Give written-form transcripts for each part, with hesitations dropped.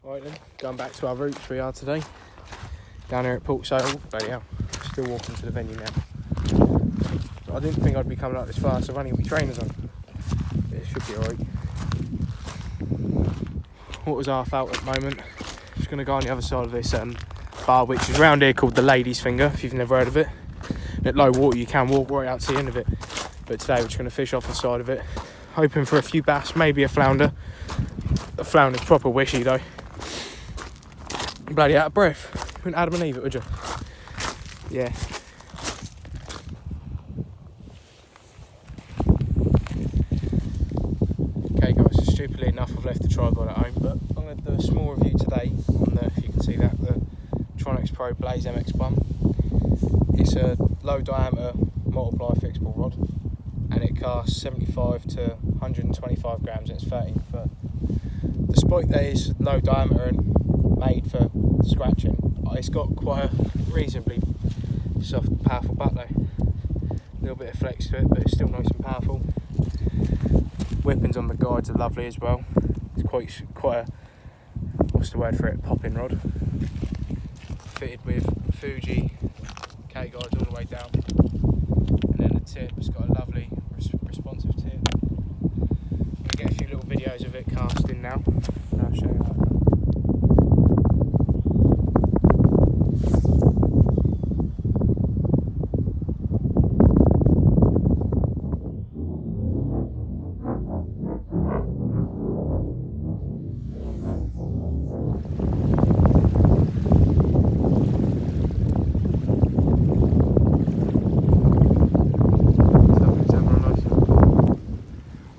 Right then, going back to our routes we are today. Down here at Portsmouth. Bloody hell, still walking to the venue now. I didn't think I'd be coming up this far, so I've only got my trainers on. It should be alright. Water's half out at the moment. Just going to go on the other side of this bar, which is around here called the Lady's Finger, if you've never heard of it. And at low water you can walk right out to the end of it. But today we're just going to fish off the side of it. Hoping for a few bass, maybe a flounder. The flounder's proper wishy though. Bloody out of breath. You wouldn't Adam and Eve it, would you? Yeah. Okay guys, so stupidly enough I've left the tripod at home, but I'm going to do a small review today on the, if you can see that, the Tronix Pro Blaze mx1. It's a low diameter multiply fixable rod and it casts 75 to 125 grams and it's 13 foot. Despite that it's low diameter and made for scratching, it's got quite a reasonably soft, powerful butt though. A little bit of flex to it, but it's still nice and powerful. Whippings on the guides are lovely as well. It's quite a, what's the word for it, popping rod. Fitted with Fuji K guides all the way down. And then the tip, it's got a lovely responsive tip. I'm going to get a few little videos of it casting now, and I'll show you how.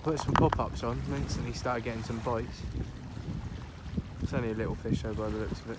Put some pop-ups on and instantly started getting some bites. It's only a little fish though by the looks of it.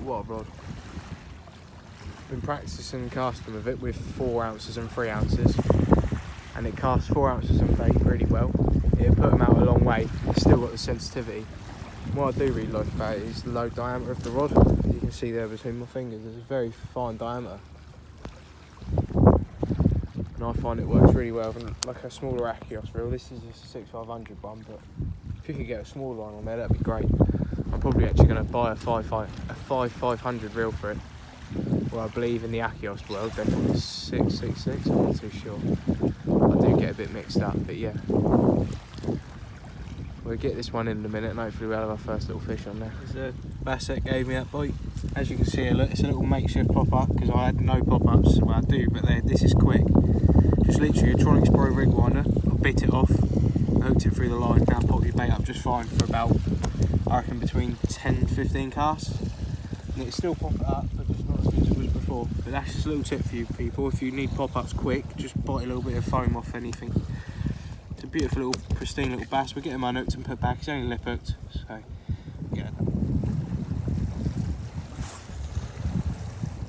What a rod. Been practicing casting with it with 4 ounces and 3 ounces, and it casts 4 ounces and bait really well. It put them out a long way. It's still got the sensitivity. And what I do really like about it is the low diameter of the rod. You can see there between my fingers, there's a very fine diameter, and I find it works really well. And like a smaller Akios reel, this is just a 6500 one, but if you could get a smaller one on there, that'd be great. I'm probably actually going to buy a 500 reel for it. Well, I believe in the Akios world they're called 666, I'm not too sure. I do get a bit mixed up, but yeah. We'll get this one in a minute and hopefully we'll have our first little fish on there. There's a bass that gave me that bite. As you can see, look, it's a little makeshift pop-up because I had no pop-ups. Well, I do, but this is quick. Just literally a Tronix Pro rig winder. I bit it off, hooked it through the line, found popped your bait up just fine for about, I reckon, between 10 and 15 casts. And it's still popping up, but just not as good as it was before. But that's just a little tip for you people. If you need pop-ups quick, just bite a little bit of foam off anything. It's a beautiful little, pristine little bass. We're getting him unhooked and put back. He's only lip hooked, so yeah.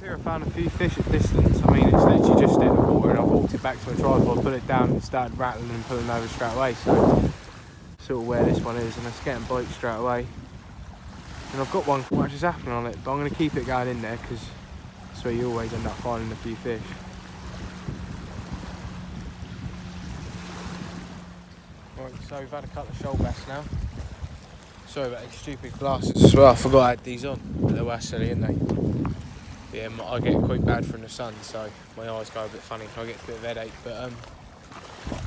Here I found a few fish at distance. I mean, it's literally just in the water, and I walked it back to my tripod, put it down, and started rattling and pulling over straight away. So sort of where this one is, and it's getting bites straight away. And I've got one what just happened on it, but I'm going to keep it going in there because that's where you always end up finding a few fish. Right, so we've had a couple of shoal bass now. Sorry about these stupid glasses as well, I forgot I had these on, but they were silly, aren't they? Yeah, I get quite bad from the sun, so my eyes go a bit funny, I get a bit of a headache. But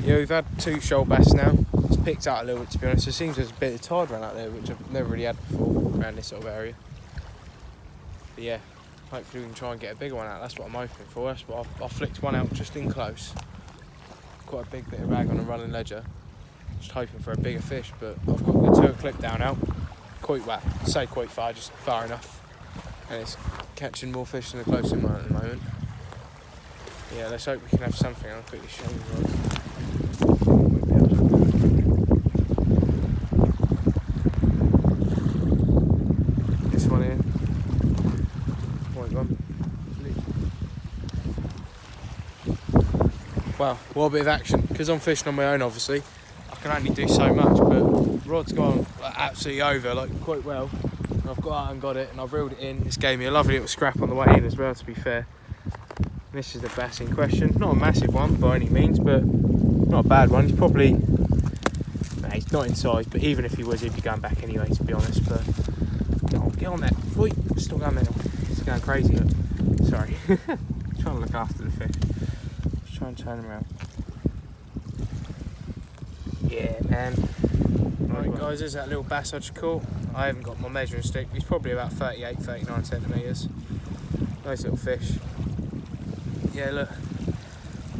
yeah, we've had 2 shoal bass now. It's picked out a little bit, to be honest. It seems there's a bit of tide run out there, which I've never really had before around this sort of area. But yeah, hopefully we can try and get a bigger one out. That's what I'm hoping for. That's what I flicked one out just in close. Quite a big bit of rag on a running ledger. Just hoping for a bigger fish, but I've got the tour clip down out. Quite well, say quite far, just far enough. And it's catching more fish than the closest one at the moment. Yeah, let's hope we can have something. I'll quickly show you guys. This one here. White one. Wow, what a bit of action. Because I'm fishing on my own, obviously, I can only do so much, but rod's gone like, absolutely over, like quite well. And I've got out and got it, and I've reeled it in. This gave me a lovely little scrap on the way in as well, to be fair. This is the bass in question. Not a massive one by any means, but not a bad one. He's probably, nah, he's not in size, but even if he was, he'd be going back anyway, to be honest. But get on that. Wait, still going mental. It's going crazy. Look. Sorry. Trying to look after the fish. Just try and turn him around. Yeah, man. Right, guys, there's that little bass I just caught. I haven't got my measuring stick. He's probably about 38, 39 centimetres. Nice little fish. Yeah, look.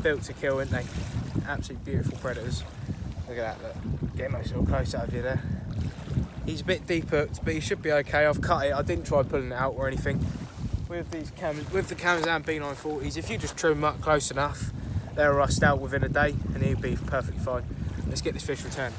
Built to kill, aren't they? Absolutely beautiful predators. Look at that, look. Get a nice little close out of you there. He's a bit deep hooked, but he should be okay. I've cut it. I didn't try pulling it out or anything. With these cameras, with the Camazam B940s, if you just trim them up close enough, they'll rust out within a day and he'll be perfectly fine. Let's get this fish returned.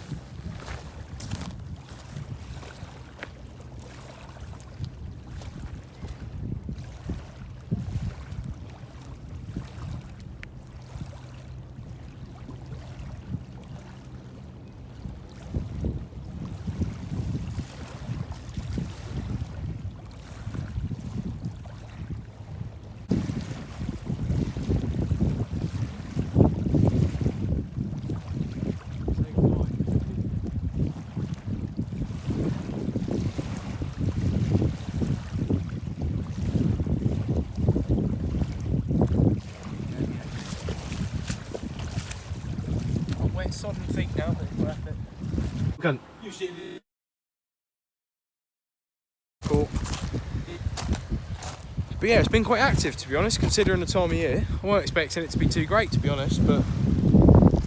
Wet sodden feet now, but it's worth it. Gun. Cool. But yeah, it's been quite active, to be honest, considering the time of year. I weren't expecting it to be too great, to be honest, but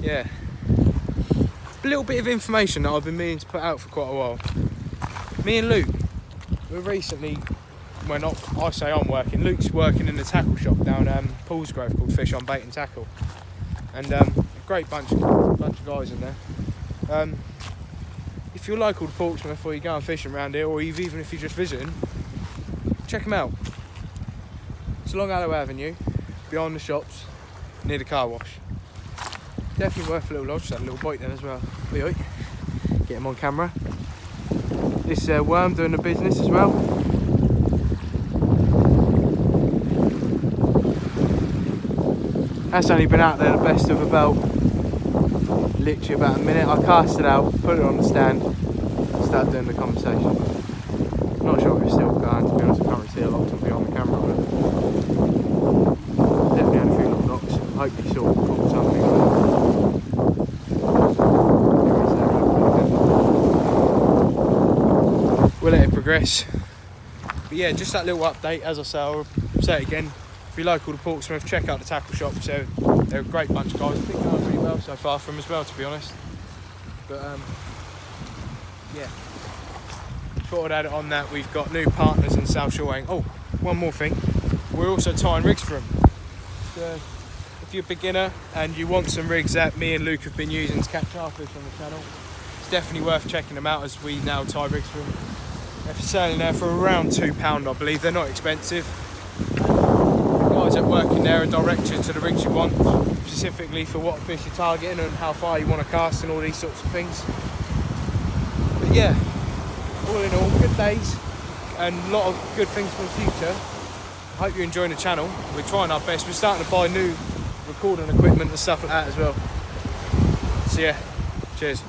yeah. A little bit of information that I've been meaning to put out for quite a while. Me and Luke, we're recently, well, not, I say I'm working, Luke's working in the tackle shop down Paulsgrove called Fish on Bait and Tackle. And a great bunch of guys in there. If you're local to Portsmouth or you're going fishing around here, or even if you're just visiting, check them out. It's along Allo Avenue, behind the shops, near the car wash. Definitely worth a little lodge. Just had a little bite then as well. Get him on camera. This worm doing the business as well. That's only been out there the best of about, literally about a minute. I cast it out, put it on the stand, started doing the conversation. I'm not sure if it's still going, to be honest. I can't really see a lot till behind the camera, but definitely had a few little knocks. Hopefully sort of caught something. We'll let it progress. But yeah, just that little update. As I say, I'll say it again. If you're local to Portsmouth, check out the tackle shop. So they're a great bunch of guys. I think they're going really well so far from as well, to be honest. But yeah, thought I'd add it on that. We've got new partners in South Shore Wang. Oh, one more thing. We're also tying rigs for them. So if you're a beginner and you want some rigs that me and Luke have been using to catch our fish on the channel, it's definitely worth checking them out as we now tie rigs for them. They're for selling there for around £2, I believe. They're not expensive. Guys that work in there are direct you to the rigs you want, specifically for what fish you're targeting and how far you want to cast and all these sorts of things. But yeah, all in all, good days and a lot of good things for the future. I hope you're enjoying the channel. We're trying our best. We're starting to buy new recording equipment and stuff like that as well. So yeah, cheers.